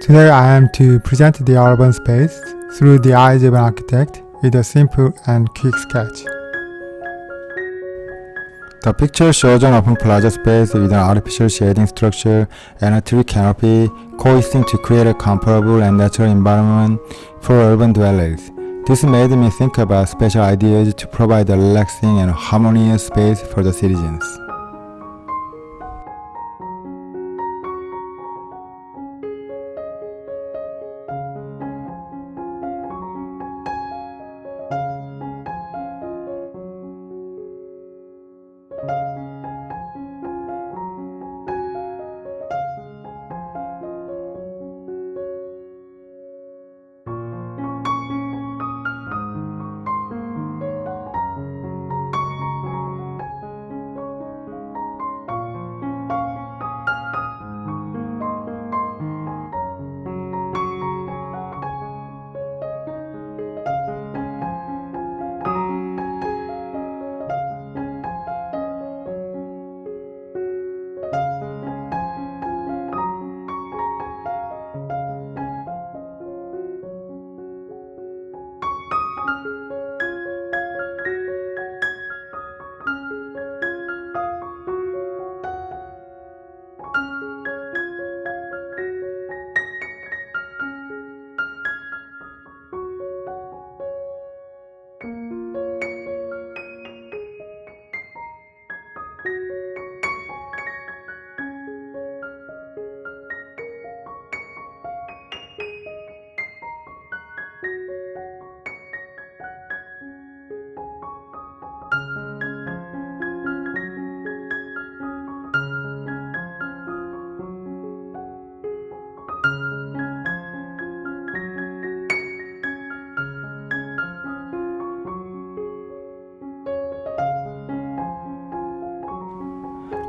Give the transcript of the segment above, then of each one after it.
Today I am to present the urban space through the eyes of an architect with a simple and quick sketch. The picture shows an open plaza space with an artificial shading structure and a tree canopy coexisting to create a comfortable and natural environment for urban dwellers. This made me think about special ideas to provide a relaxing and harmonious space for the citizens.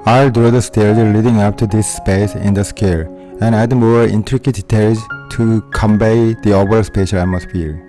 I'll draw the stairs leading up to this space in the scale and add more intricate details to convey the overall spatial atmosphere.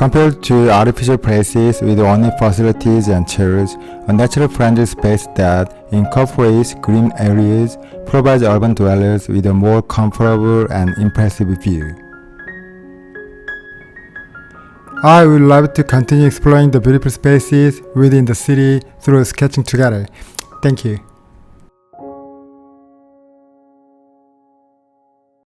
Compared to artificial places with only facilities and chairs, a natural-friendly space that incorporates green areas provides urban dwellers with a more comfortable and impressive view. I would love to continue exploring the beautiful spaces within the city through sketching together. Thank you.